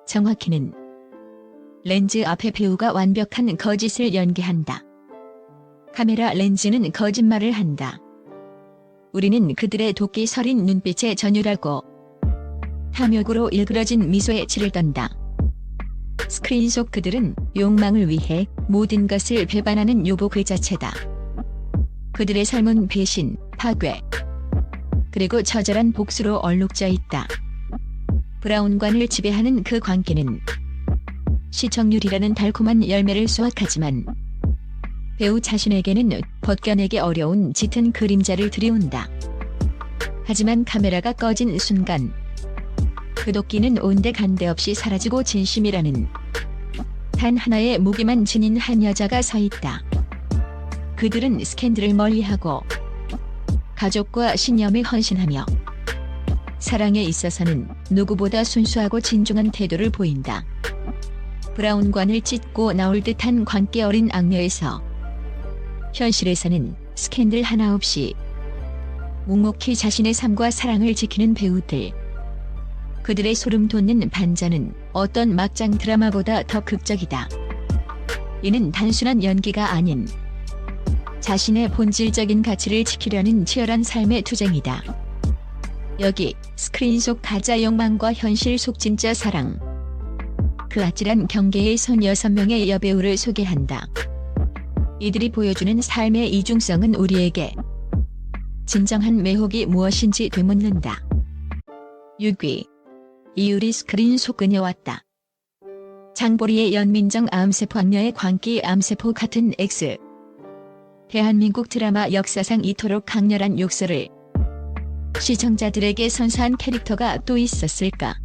정확히는 렌즈 앞에 배우가 완벽한 거짓을 연기한다. 카메라 렌즈는 거짓말을 한다. 우리는 그들의 도끼 서린 눈빛에 전율하고 탐욕으로 일그러진 미소에 치를 떤다. 스크린 속 그들은 욕망을 위해 모든 것을 배반하는 요보 그 자체다. 그들의 삶은 배신, 파괴, 그리고 처절한 복수로 얼룩져 있다. 브라운관을 지배하는 그 광기는 시청률이라는 달콤한 열매를 수확하지만 배우 자신에게는 벗겨내기 어려운 짙은 그림자를 들이운다. 하지만 카메라가 꺼진 순간 그 도끼는 온데간데 없이 사라지고 진심이라는 단 하나의 무기만 지닌 한 여자가 서 있다. 그들은 스캔들을 멀리하고 가족과 신념에 헌신하며 사랑에 있어서는 누구보다 순수하고 진중한 태도를 보인다. 브라운관을 찢고 나올 듯한 광기 어린 악녀에서 현실에서는 스캔들 하나 없이 묵묵히 자신의 삶과 사랑을 지키는 배우들. 그들의 소름 돋는 반전은 어떤 막장 드라마보다 더 극적이다. 이는 단순한 연기가 아닌 자신의 본질적인 가치를 지키려는 치열한 삶의 투쟁이다. 여기 스크린 속 가짜 욕망과 현실 속 진짜 사랑. 그 아찔한 경계에 선 6명의 여배우를 소개한다. 이들이 보여주는 삶의 이중성은 우리에게 진정한 매혹이 무엇인지 되묻는다. 6위. 이유리 스크린 속 그녀왔다. 장보리의 연민정 암세포 악녀의 광기 암세포 같은 X. 대한민국 드라마 역사상 이토록 강렬한 욕설을 시청자들에게 선사한 캐릭터가 또 있었을까?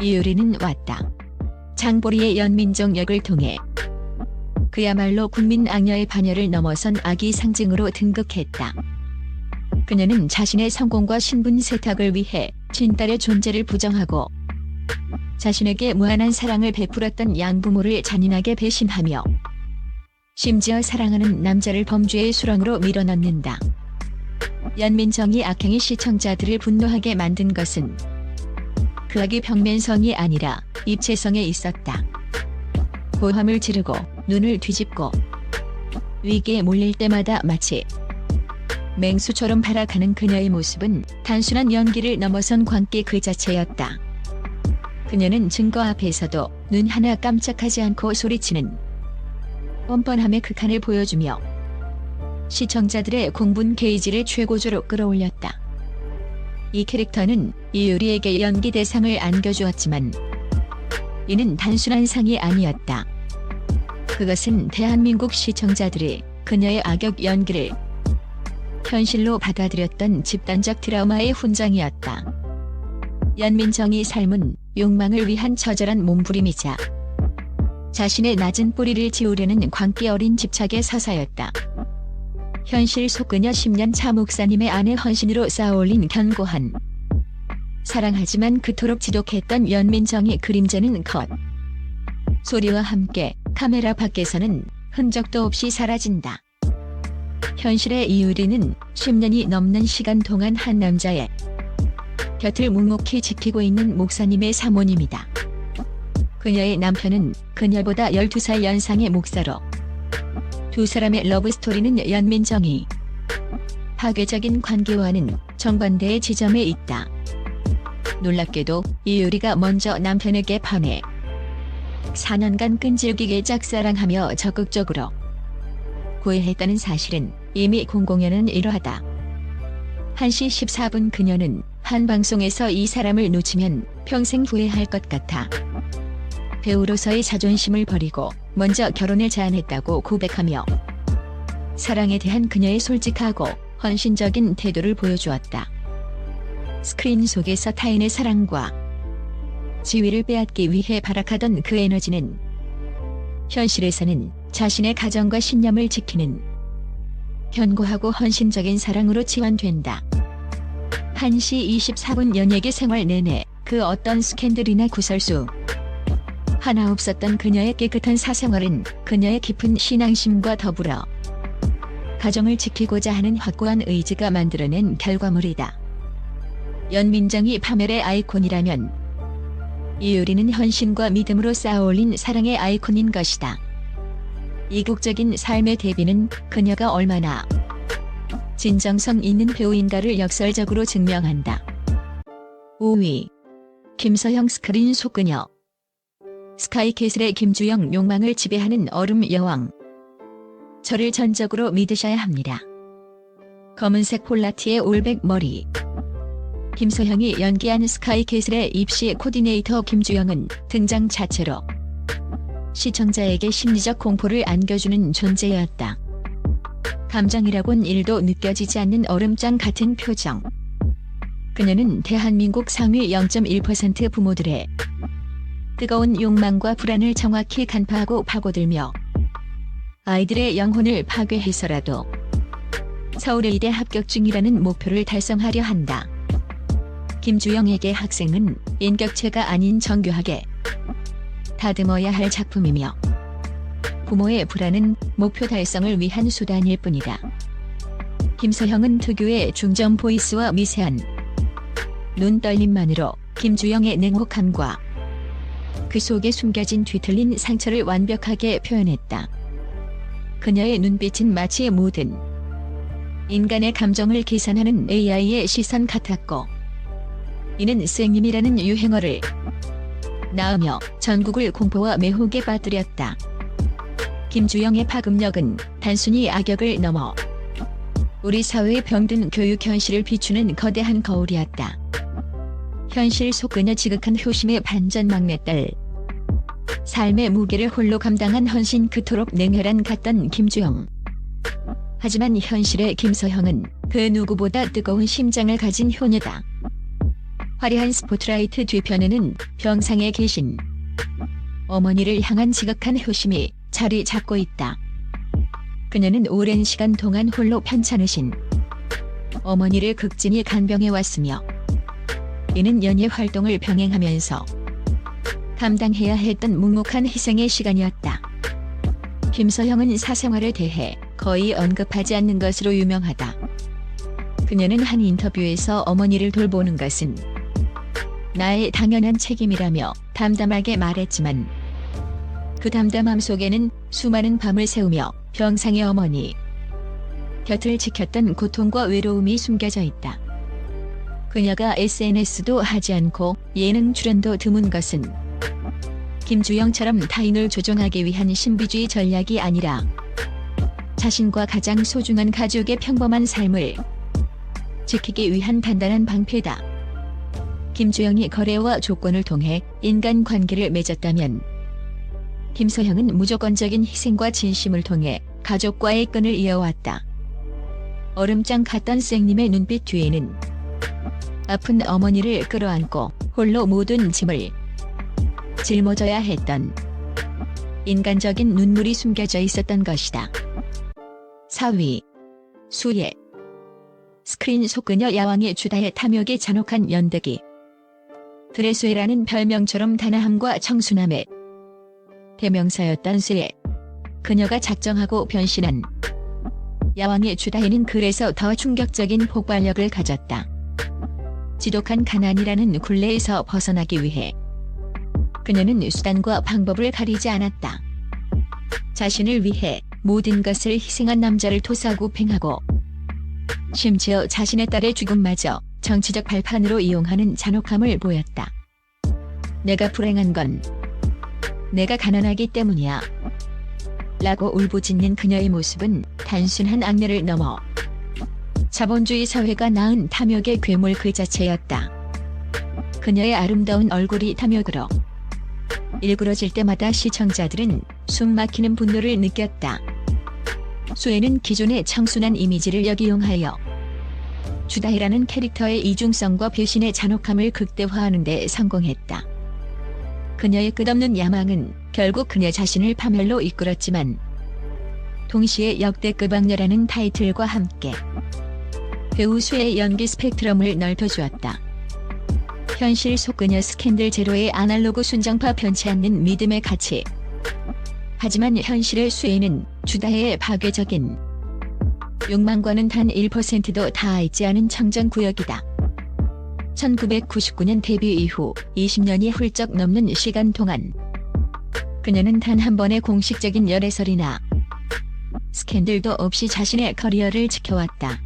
이유리는 왔다. 장보리의 연민정 역을 통해 그야말로 국민 악녀의 반열을 넘어선 악의 상징으로 등극했다. 그녀는 자신의 성공과 신분 세탁을 위해 친딸의 존재를 부정하고 자신에게 무한한 사랑을 베풀었던 양부모를 잔인하게 배신하며 심지어 사랑하는 남자를 범죄의 수렁으로 밀어넣는다. 연민정이 악행이 시청자들을 분노하게 만든 것은 그 악의 평면성이 아니라 입체성에 있었다. 고함을 지르고 눈을 뒤집고 위기에 몰릴 때마다 마치 맹수처럼 발악하는 그녀의 모습은 단순한 연기를 넘어선 광기 그 자체였다. 그녀는 증거 앞에서도 눈 하나 깜짝하지 않고 소리치는 뻔뻔함의 극한을 보여주며 시청자들의 공분 게이지를 최고조로 끌어올렸다. 이 캐릭터는 이유리에게 연기 대상을 안겨주었지만 이는 단순한 상이 아니었다. 그것은 대한민국 시청자들이 그녀의 악역 연기를 현실로 받아들였던 집단적 트라우마의 훈장이었다. 연민정의 삶은 욕망을 위한 처절한 몸부림이자 자신의 낮은 뿌리를 지우려는 광기 어린 집착의 서사였다. 현실 속 그녀 10년 차 목사님의 아내 헌신으로 쌓아올린 견고한 사랑하지만 그토록 지독했던 연민정의 그림자는 컷 소리와 함께 카메라 밖에서는 흔적도 없이 사라진다. 현실의 이유리는 10년이 넘는 시간 동안 한 남자의 곁을 묵묵히 지키고 있는 목사님의 사모님이다. 그녀의 남편은 그녀보다 12살 연상의 목사로 두 사람의 러브스토리는 연민정이 파괴적인 관계와는 정반대의 지점에 있다. 놀랍게도 이유리가 먼저 남편에게 반해 4년간 끈질기게 짝사랑하며 적극적으로 구애했다는 사실은 이미 공공연한 일화다. 1시 14분 그녀는 한 방송에서 이 사람을 놓치면 평생 후회할 것 같아 배우로서의 자존심을 버리고 먼저 결혼을 제안했다고 고백하며 사랑에 대한 그녀의 솔직하고 헌신적인 태도를 보여주었다. 스크린 속에서 타인의 사랑과 지위를 빼앗기 위해 발악하던 그 에너지는 현실에서는 자신의 가정과 신념을 지키는 견고하고 헌신적인 사랑으로 치환된다. 1시 24분 연예계 생활 내내 그 어떤 스캔들이나 구설수 하나 없었던 그녀의 깨끗한 사생활은 그녀의 깊은 신앙심과 더불어 가정을 지키고자 하는 확고한 의지가 만들어낸 결과물이다. 연민정이 파멸의 아이콘이라면 이유리는 헌신과 믿음으로 쌓아올린 사랑의 아이콘인 것이다. 이국적인 삶의 대비는 그녀가 얼마나 진정성 있는 배우인가를 역설적으로 증명한다. 5위. 김서형 스크린 속그녀. 스카이캐슬의 김주영 욕망을 지배하는 얼음 여왕. 저를 전적으로 믿으셔야 합니다. 검은색 폴라티의 올백 머리. 김서형이 연기한 스카이캐슬의 입시 코디네이터 김주영은 등장 자체로 시청자에게 심리적 공포를 안겨주는 존재였다. 감정이라곤 1도 느껴지지 않는 얼음장 같은 표정. 그녀는 대한민국 상위 0.1% 부모들의 뜨거운 욕망과 불안을 정확히 간파하고 파고들며 아이들의 영혼을 파괴해서라도 서울의대 합격 중이라는 목표를 달성하려 한다. 김주영에게 학생은 인격체가 아닌 정교하게 다듬어야 할 작품이며 부모의 불안은 목표 달성을 위한 수단일 뿐이다. 김서형은 특유의 중저음 보이스와 미세한 눈떨림만으로 김주영의 냉혹함과 그 속에 숨겨진 뒤틀린 상처를 완벽하게 표현했다. 그녀의 눈빛은 마치 모든 인간의 감정을 계산하는 AI의 시선 같았고, 이는 쌩님이라는 유행어를 낳으며 전국을 공포와 매혹에 빠뜨렸다. 김주영의 파급력은 단순히 악역을 넘어 우리 사회의 병든 교육 현실을 비추는 거대한 거울이었다. 현실 속 그녀 지극한 효심의 반전 막내딸. 삶의 무게를 홀로 감당한 헌신, 그토록 냉혈한 같던 김주영. 하지만 현실의 김서형은 그 누구보다 뜨거운 심장을 가진 효녀다. 화려한 스포트라이트 뒤편에는 병상에 계신 어머니를 향한 지극한 효심이 자리 잡고 있다. 그녀는 오랜 시간 동안 홀로 편찮으신 어머니를 극진히 간병해왔으며, 이는 연예 활동을 병행하면서 감당해야 했던 묵묵한 희생의 시간이었다. 김서형은 사생활에 대해 거의 언급하지 않는 것으로 유명하다. 그녀는 한 인터뷰에서 어머니를 돌보는 것은 나의 당연한 책임이라며 담담하게 말했지만, 그 담담함 속에는 수많은 밤을 새우며 병상의 어머니 곁을 지켰던 고통과 외로움이 숨겨져 있다. 그녀가 SNS도 하지 않고 예능 출연도 드문 것은 김주영처럼 타인을 조종하기 위한 신비주의 전략이 아니라 자신과 가장 소중한 가족의 평범한 삶을 지키기 위한 단단한 방패다. 김주영이 거래와 조건을 통해 인간관계를 맺었다면, 김서형은 무조건적인 희생과 진심을 통해 가족과의 끈을 이어왔다. 얼음장 같던 쌩님의 눈빛 뒤에는 아픈 어머니를 끌어안고 홀로 모든 짐을 짊어져야 했던 인간적인 눈물이 숨겨져 있었던 것이다. 4위. 수예. 스크린 속 그녀 야왕의 주다의 탐욕의 잔혹한 연대기. 드레스웨라는 별명처럼 단아함과 청순함의 대명사였던 수예. 그녀가 작정하고 변신한 야왕의 주다에는 그래서 더 충격적인 폭발력을 가졌다. 지독한 가난이라는 굴레에서 벗어나기 위해 그녀는 수단과 방법을 가리지 않았다. 자신을 위해 모든 것을 희생한 남자를 토사구팽하고, 심지어 자신의 딸의 죽음마저 정치적 발판으로 이용하는 잔혹함을 보였다. 내가 불행한 건 내가 가난하기 때문이야 라고 울부짖는 그녀의 모습은 단순한 악녀를 넘어 자본주의 사회가 낳은 탐욕의 괴물 그 자체였다. 그녀의 아름다운 얼굴이 탐욕으로 일그러질 때마다 시청자들은 숨막히는 분노를 느꼈다. 수혜는 기존의 청순한 이미지를 역이용하여 주다이라는 캐릭터의 이중성과 배신의 잔혹함을 극대화하는 데 성공했다. 그녀의 끝없는 야망은 결국 그녀 자신을 파멸로 이끌었지만, 동시에 역대급 악녀라는 타이틀과 함께 배우 수혜의 연기 스펙트럼을 넓혀주었다. 현실 속 그녀 스캔들 제로의 아날로그 순정파 변치 않는 믿음의 가치. 하지만 현실의 수혜는 주다혜의 파괴적인 욕망과는 단 1%도 닿아 있지 않은 청정구역이다. 1999년 데뷔 이후 20년이 훌쩍 넘는 시간 동안 그녀는 단 한 번의 공식적인 열애설이나 스캔들도 없이 자신의 커리어를 지켜왔다.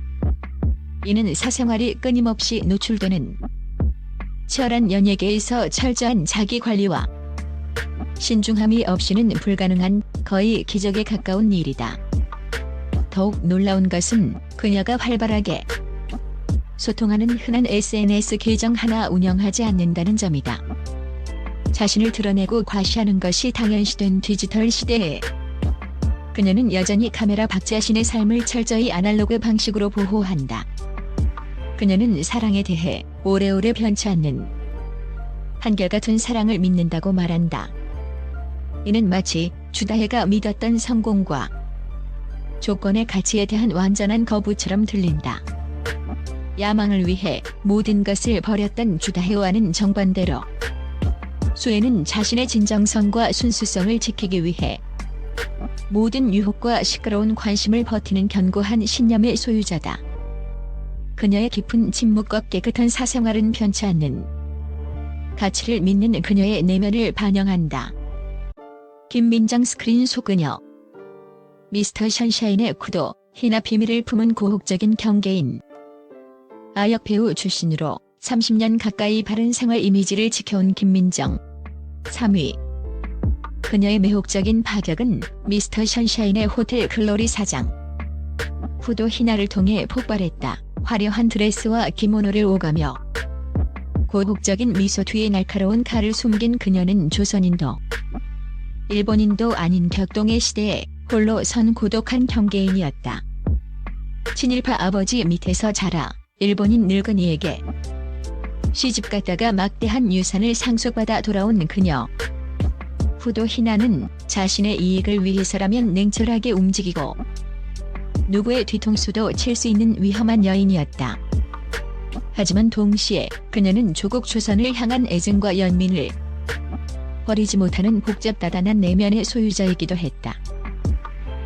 이는 사생활이 끊임없이 노출되는 치열한 연예계에서 철저한 자기관리와 신중함이 없이는 불가능한 거의 기적에 가까운 일이다. 더욱 놀라운 것은 그녀가 활발하게 소통하는 흔한 SNS 계정 하나 운영하지 않는다는 점이다. 자신을 드러내고 과시하는 것이 당연시된 디지털 시대에 그녀는 여전히 카메라 밖 자신의 삶을 철저히 아날로그 방식으로 보호한다. 그녀는 사랑에 대해 오래오래 변치 않는 한결같은 사랑을 믿는다고 말한다. 이는 마치 주다해가 믿었던 성공과 조건의 가치에 대한 완전한 거부처럼 들린다. 야망을 위해 모든 것을 버렸던 주다해와는 정반대로 수에는 자신의 진정성과 순수성을 지키기 위해 모든 유혹과 시끄러운 관심을 버티는 견고한 신념의 소유자다. 그녀의 깊은 침묵과 깨끗한 사생활은 변치 않는 가치를 믿는 그녀의 내면을 반영한다. 김민정 스크린 속그녀. 미스터 션샤인의 구도, 희나 비밀을 품은 고혹적인 경계인. 아역 배우 출신으로 30년 가까이 바른 생활 이미지를 지켜온 김민정. 3위. 그녀의 매혹적인 파격은 미스터 션샤인의 호텔 글로리 사장. 후도 희나를 통해 폭발했다. 화려한 드레스와 기모노를 오가며 고혹적인 미소 뒤에 날카로운 칼을 숨긴 그녀는 조선인도 일본인도 아닌 격동의 시대에 홀로 선 고독한 경계인이었다. 친일파 아버지 밑에서 자라 일본인 늙은이에게 시집갔다가 막대한 유산을 상속받아 돌아온 그녀. 후도 희나는 자신의 이익을 위해서라면 냉철하게 움직이고 누구의 뒤통수도 칠 수 있는 위험한 여인이었다. 하지만 동시에 그녀는 조국 조선을 향한 애증과 연민을 버리지 못하는 복잡다단한 내면의 소유자이기도 했다.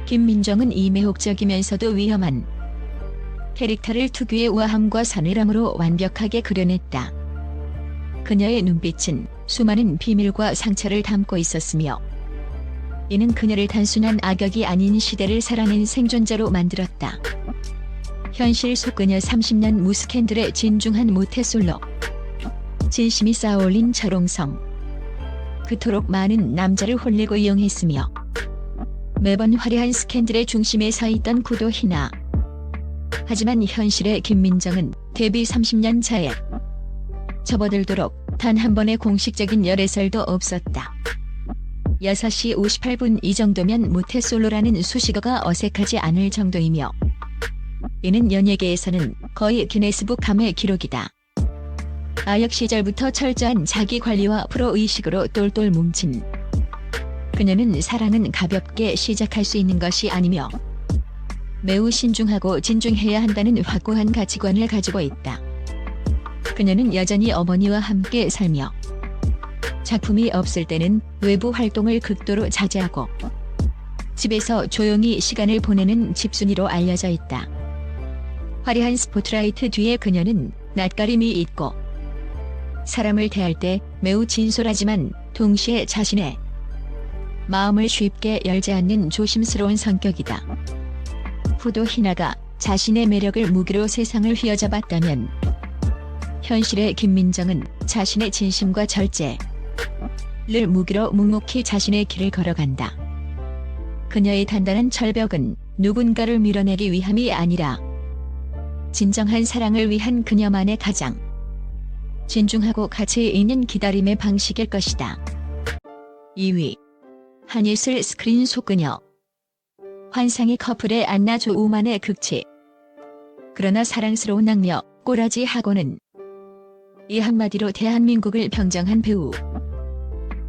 김민정은 이 매혹적이면서도 위험한 캐릭터를 특유의 우아함과 서늘함으로 완벽하게 그려냈다. 그녀의 눈빛은 수많은 비밀과 상처를 담고 있었으며 이는 그녀를 단순한 악역이 아닌 시대를 살아낸 생존자로 만들었다. 현실 속 그녀 30년 무스캔들의 진중한 모태솔로. 진심이 쌓아올린 철옹성. 그토록 많은 남자를 홀리고 이용했으며 매번 화려한 스캔들의 중심에 서 있던 구도 희나. 하지만 현실의 김민정은 데뷔 30년 차에 접어들도록 단 한 번의 공식적인 열애설도 없었다. 6시 58분 이 정도면 모태솔로라는 수식어가 어색하지 않을 정도이며 이는 연예계에서는 거의 기네스북 감의 기록이다. 아역 시절부터 철저한 자기관리와 프로의식으로 똘똘 뭉친 그녀는 사랑은 가볍게 시작할 수 있는 것이 아니며 매우 신중하고 진중해야 한다는 확고한 가치관을 가지고 있다. 그녀는 여전히 어머니와 함께 살며 작품이 없을 때는 외부 활동을 극도로 자제하고 집에서 조용히 시간을 보내는 집순이로 알려져 있다. 화려한 스포트라이트 뒤에 그녀는 낯가림이 있고 사람을 대할 때 매우 진솔하지만 동시에 자신의 마음을 쉽게 열지 않는 조심스러운 성격이다. 후도 희나가 자신의 매력을 무기로 세상을 휘어잡았다면 현실의 김민정은 자신의 진심과 절제를 무기로 묵묵히 자신의 길을 걸어간다. 그녀의 단단한 철벽은 누군가를 밀어내기 위함이 아니라 진정한 사랑을 위한 그녀만의 가장 진중하고 가치 있는 기다림의 방식일 것이다. 2위. 한예슬 스크린 속그녀. 환상의 커플의 안나 조우만의 극치. 그러나 사랑스러운 악녀 꼬라지하고는 이 한마디로 대한민국을 평정한 배우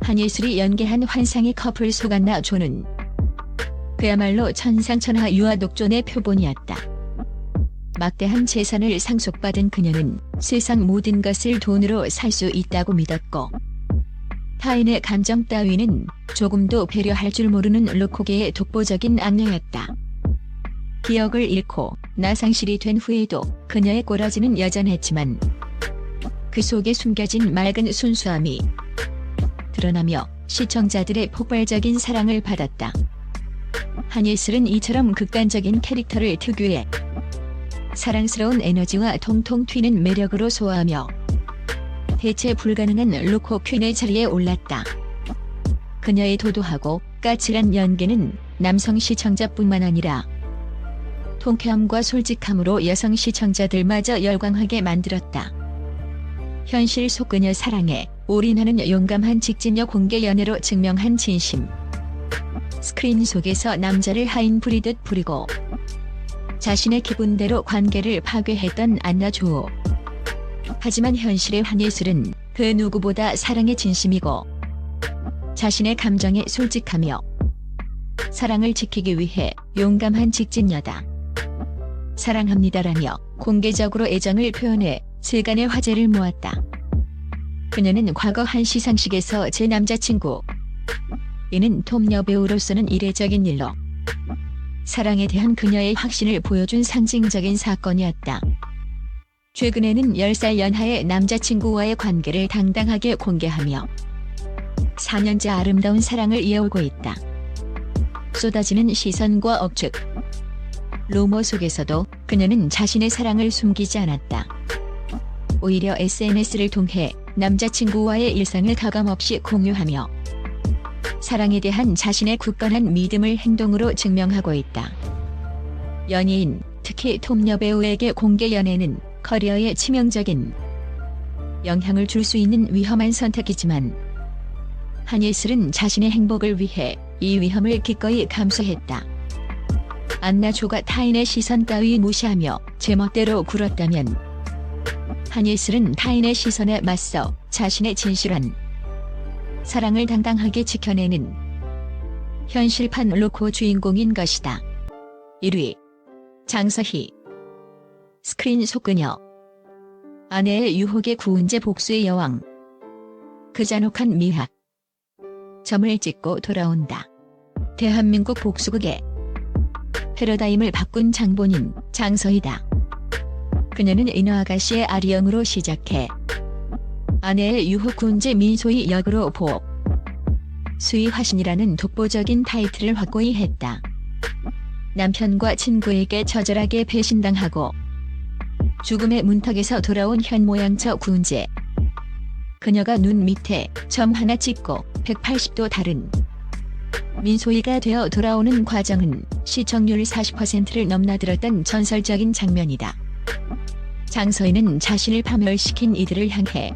한예슬이 연기한 환상의 커플 속 안나 조는 그야말로 천상천하 유아독존의 표본이었다. 막대한 재산을 상속받은 그녀는 세상 모든 것을 돈으로 살 수 있다고 믿었고 타인의 감정 따위는 조금도 배려할 줄 모르는 로코계의 독보적인 악녀였다. 기억을 잃고 나상실이 된 후에도 그녀의 꼬라지는 여전했지만 그 속에 숨겨진 맑은 순수함이 드러나며 시청자들의 폭발적인 사랑을 받았다. 한예슬은 이처럼 극단적인 캐릭터를 특유의 사랑스러운 에너지와 통통 튀는 매력으로 소화하며 대체 불가능한 로코 퀸의 자리에 올랐다. 그녀의 도도하고 까칠한 연기는 남성 시청자뿐만 아니라 통쾌함과 솔직함으로 여성 시청자들마저 열광하게 만들었다. 현실 속 그녀 사랑에 올인하는 용감한 직진녀 공개 연애로 증명한 진심. 스크린 속에서 남자를 하인 부리듯 부리고 자신의 기분대로 관계를 파괴했던 안나 조호. 하지만 현실의 한예슬은 그 누구보다 사랑에 진심이고 자신의 감정에 솔직하며 사랑을 지키기 위해 용감한 직진녀다. 사랑합니다라며 공개적으로 애정을 표현해 세간의 화제를 모았다. 그녀는 과거 한 시상식에서 제 남자친구 이는 톰 여배우로서는 이례적인 일로 사랑에 대한 그녀의 확신을 보여준 상징적인 사건이었다. 최근에는 10살 연하의 남자친구와의 관계를 당당하게 공개하며 4년째 아름다운 사랑을 이어오고 있다. 쏟아지는 시선과 억측, 루머 속에서도 그녀는 자신의 사랑을 숨기지 않았다. 오히려 SNS를 통해 남자친구와의 일상을 가감없이 공유하며 사랑에 대한 자신의 굳건한 믿음을 행동으로 증명하고 있다. 연예인, 특히 톰 여배우에게 공개 연애는 커리어에 치명적인 영향을 줄 수 있는 위험한 선택이지만 한예슬은 자신의 행복을 위해 이 위험을 기꺼이 감수했다. 안나 조가 타인의 시선 따위 무시하며 제멋대로 굴었다면 한예슬은 타인의 시선에 맞서 자신의 진실한 사랑을 당당하게 지켜내는 현실판 로코 주인공인 것이다. 1위 장서희. 스크린 속 그녀. 아내의 유혹에 구은제 복수의 여왕. 그 잔혹한 미학. 점을 찍고 돌아온다. 대한민국 복수극의 패러다임을 바꾼 장본인 장서희다. 그녀는 인어 아가씨의 아리영으로 시작해 아내의 유혹 구은제 민소희 역으로 보옥 수위 화신이라는 독보적인 타이틀을 확고히 했다. 남편과 친구에게 처절하게 배신당하고 죽음의 문턱에서 돌아온 현모양처 구은제. 그녀가 눈 밑에 점 하나 찍고 180도 다른 민소희가 되어 돌아오는 과정은 시청률 40%를 넘나들었던 전설적인 장면이다. 장서희는 자신을 파멸시킨 이들을 향해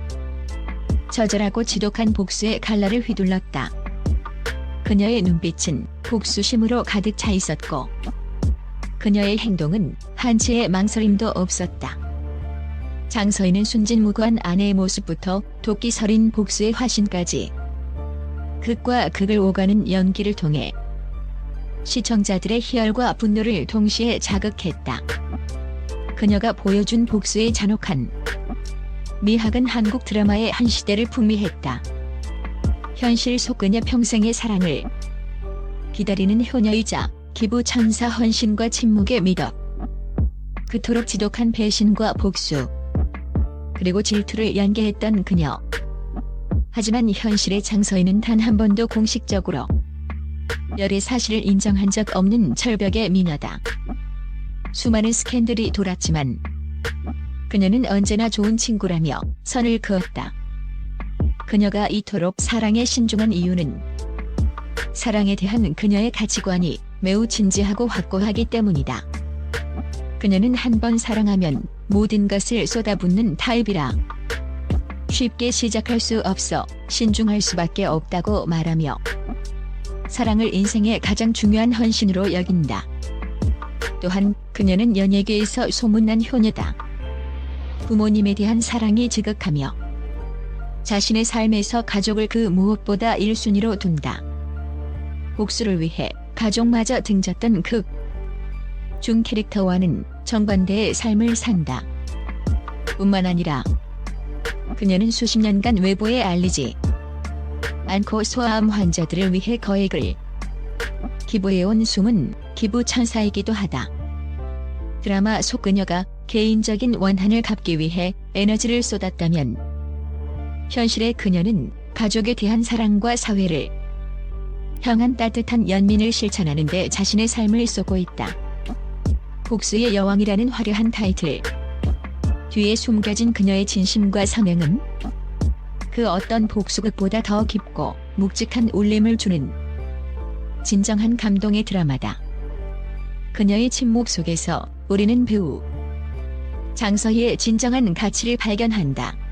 처절하고 지독한 복수의 칼날을 휘둘렀다. 그녀의 눈빛은 복수심으로 가득 차 있었고 그녀의 행동은 한치의 망설임도 없었다. 장서희는 순진무구한 아내의 모습부터 도끼 서린 복수의 화신까지 극과 극을 오가는 연기를 통해 시청자들의 희열과 분노를 동시에 자극했다. 그녀가 보여준 복수의 잔혹한 미학은 한국 드라마의 한 시대를 풍미했다. 현실 속 그녀 평생의 사랑을 기다리는 효녀이자 기부 천사 헌신과 침묵의 미덕. 그토록 지독한 배신과 복수 그리고 질투를 연계했던 그녀. 하지만 현실의 장서희는 단 한 번도 공식적으로 열의 사실을 인정한 적 없는 철벽의 미녀다. 수많은 스캔들이 돌았지만 그녀는 언제나 좋은 친구라며 선을 그었다. 그녀가 이토록 사랑에 신중한 이유는 사랑에 대한 그녀의 가치관이 매우 진지하고 확고하기 때문이다. 그녀는 한 번 사랑하면 모든 것을 쏟아붓는 타입이라 쉽게 시작할 수 없어 신중할 수밖에 없다고 말하며 사랑을 인생의 가장 중요한 헌신으로 여긴다. 또한 그녀는 연예계에서 소문난 효녀다. 부모님에 대한 사랑이 지극하며 자신의 삶에서 가족을 그 무엇보다 1순위로 둔다. 복수를 위해 가족마저 등졌던 극 중 캐릭터와는 정반대의 삶을 산다. 뿐만 아니라 그녀는 수십 년간 외부에 알리지 않고 소아암 환자들을 위해 거액을 기부해온 숨은 기부 천사이기도 하다. 드라마 속 그녀가 개인적인 원한을 갚기 위해 에너지를 쏟았다면 현실의 그녀는 가족에 대한 사랑과 사회를 향한 따뜻한 연민을 실천하는 데 자신의 삶을 쏟고 있다. 복수의 여왕이라는 화려한 타이틀 뒤에 숨겨진 그녀의 진심과 성향은 그 어떤 복수극보다 더 깊고 묵직한 울림을 주는 진정한 감동의 드라마다. 그녀의 침묵 속에서 우리는 배우 장서희의 진정한 가치를 발견한다.